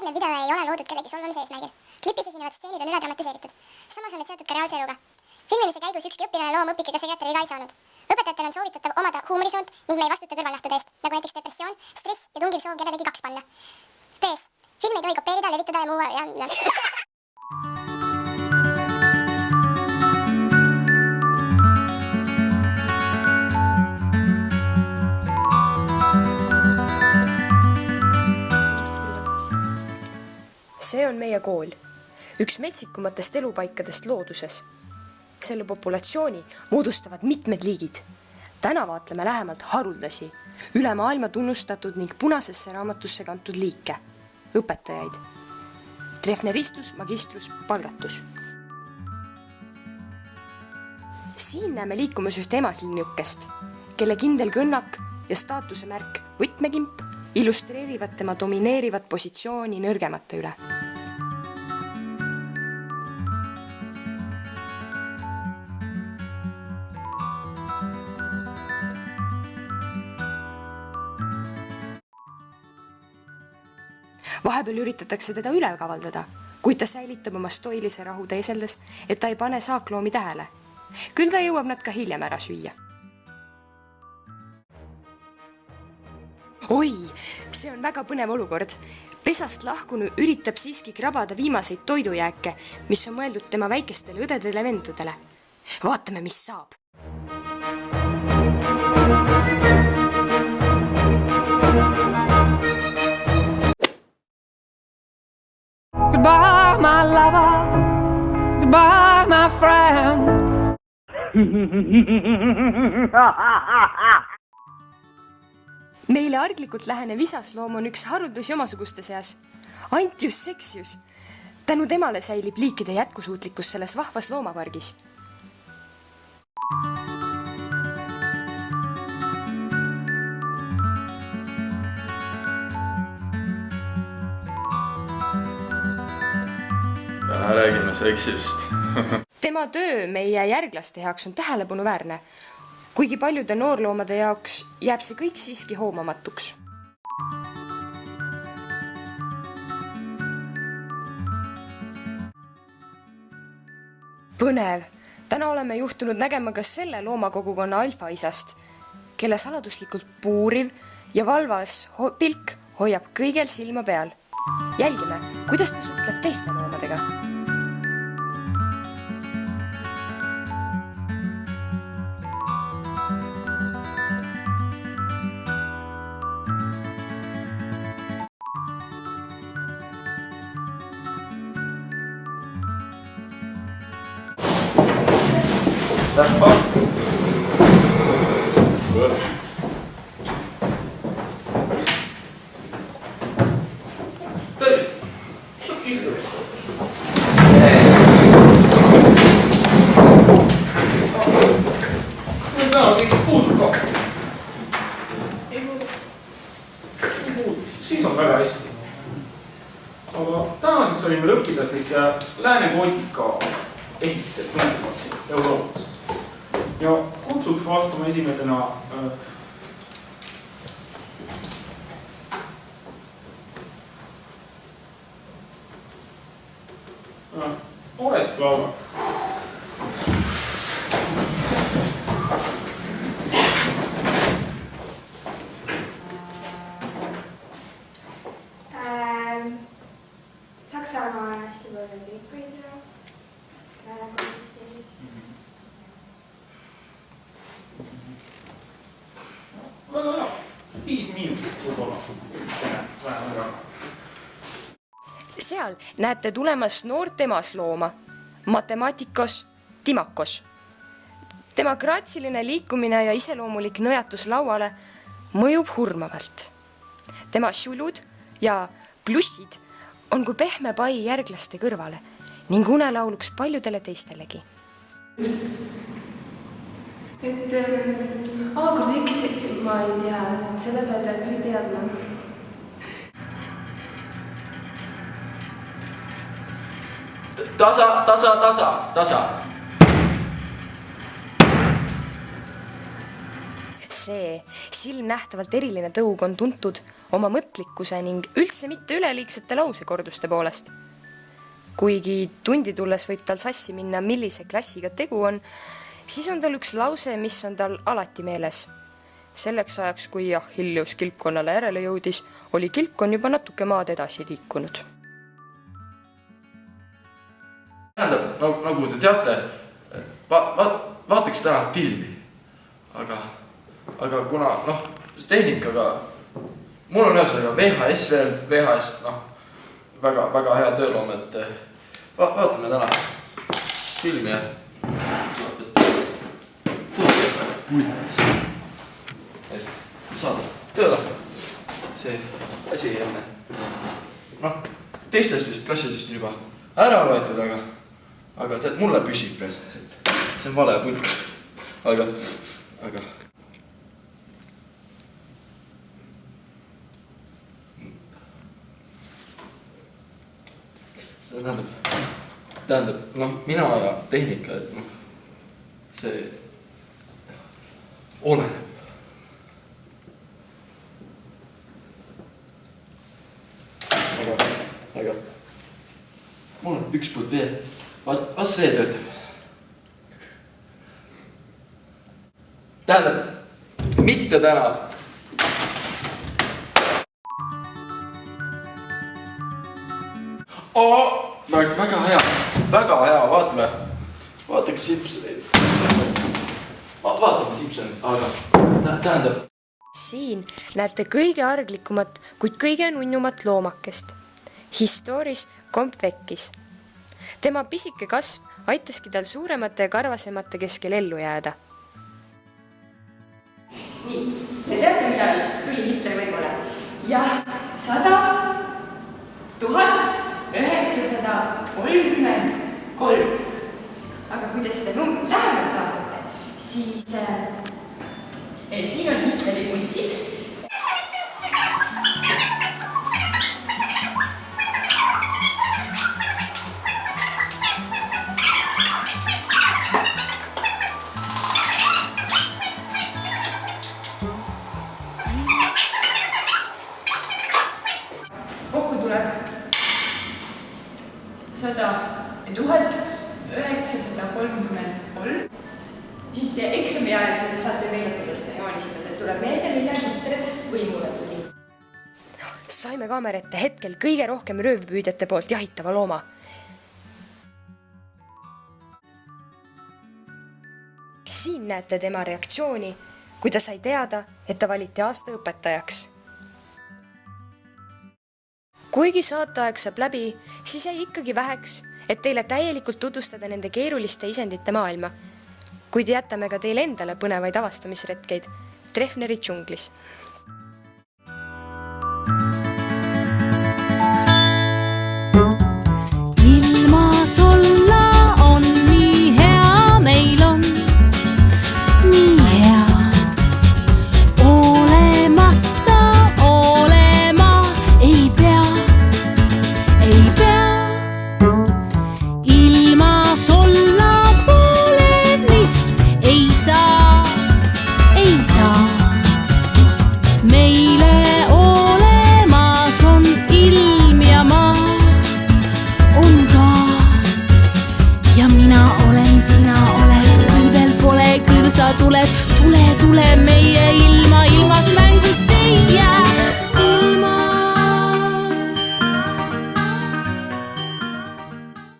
Järgnev video ei ole loodud kellegi solvamise eesmärgil. Klipis esinevad stseenid on üle dramatiseeritud. Samas on need seotud ka reaalse eluga. Filmimise käigus ükski õpilane loomõpik ega sekretäri ka ei saanud. Õpetajatel on soovitatav omada huumorisuund ning me ei vastuta kõrvalnähtude eest, nagu näiteks depressioon, stress ja tungiv soov kellelegi kaks panna. PS. Filmi ei tohi kopeerida, levitada ja muu See on meie kool, üks metsikumatest elupaikadest looduses. Selle populatsiooni moodustavad mitmed liigid. Täna vaatleme lähemalt haruldasi, üle maailma tunnustatud ning punasesse raamatusse kantud liike, õpetajaid. Trefneristus, magistrus, palgatus. Siin näeme liikumas ühte emaslinniukest, kelle kindel kõnnak ja staatuse märk võtmekimp illustreerivad tema domineerivat positsiooni nõrgemate üle. Vahepeal üritatakse teda üle kavaldada, kuid ta säilitab oma stoilise rahu teeseldes, et ta ei pane saakloomi tähele. Küll ta jõuab nad ka hiljem ära süüa. Oi, see on väga põnev olukord. Pesast lahkunu üritab siiski krabada viimaseid toidujääke, mis on mõeldud tema väikestele õdedele vendudele. Vaatame, mis saab. Goodbye, my lover. Goodbye, my friend. Meile arglikult lähenev isasloom on üks haruldusi omasuguste seas. Antius Sexius. Tänu temale säilib liikide jätkusuutlikkus selles vahvas loomapargis. Räägime seksist. Tema töö meie järglaste jaoks on tähelepanuväärne, kuigi paljude noorloomade jaoks jääb see kõik siiski hoomamatuks. Põnev! Täna oleme juhtunud nägema ka selle loomakogukonna alfaisast, kelle saladuslikult puuriv ja valvas pilk hoiab kõigel silma peal. Jälgime, kuidas ta suhtleb teiste loomadega. Siis on väga hästi. Aga tänaseks olime õpilastest ja lääne gootika ehitised tuntumad siin Euroopas. Ja kutsuks vastama esimesena Oresk Laura. Saksamaa on hästi palju liikuid ja kodisteisid. Väga hea. 5 miinust võib-olla. Seal näete tulemas noort emaslooma, matemaatikos Timakos. Tema graatsiline liikumine ja iseloomulik nõjatus lauale mõjub hurmavalt. Tema šulud ja plussid on kui pehme pai järglaste kõrvale ning unelauluks paljudele teistelegi. Aakord üks, ma ei tea, seda pead küll teadma. Tasa. See silmnähtavalt eriline tõug on tuntud oma mõtlikkuse ning üldse mitte üleliigsete lausekorduste poolest. Kuigi tundi tulles võib tal sassi minna, millise klassiga tegu on, siis on tal üks lause, mis on tal alati meeles. Selleks ajaks, kui Achilleus kilpkonnale järele jõudis, oli kilpkonn juba natuke maad edasi liikunud. Tähendab, nagu te teate, vaataks täna filmi, aga kuna, tehnikaga, mul on ühesõnaga VHS veel, VHS, väga hea tööloom, et vaatame täna filmi ja tuleb pult, et saada tööle see asi enne. Teistest vist klassisest juba ära võetud, aga tead, mulle püsib veel, et see on vale pult, aga see tähendab, mina ja tehnika, et see oleneb. Aga mul on üks pult veel, vas see töötab. Tähendab, mitte täna. Väga hea, vaatame Simpsonit. Vaatame Simpsonit, aga tähendab. Siin näete kõige arglikumat, kuid kõige nunnumat loomakest. Historis Kompvekkis. Tema pisike kasv aitaski tal suuremate ja karvasemate keskel ellu jääda. Nii, te teate, millal tuli Hitler võimule? Jah, 100 933. Aga kui te seda numbrit lähemalt vaatate, siis siin on Hitleri untsid. Kokku tuleb 100 933. Siis eksami ajal te saate meenutada seda joonistada, et tuleb meelde, millal Hitler võimule tuli. Saime kaamera ette hetkel kõige rohkem röövpüüdjate poolt jahitava looma. Siin näete tema reaktsiooni, kui ta sai teada, et ta valiti aasta õpetajaks. Kuigi saateaeg saab läbi, siis jäi ikkagi väheks, et teile täielikult tutvustada nende keeruliste isendite maailma, kuid jätame ka teile endale põnevaid avastamisretkeid Treffneri džunglis.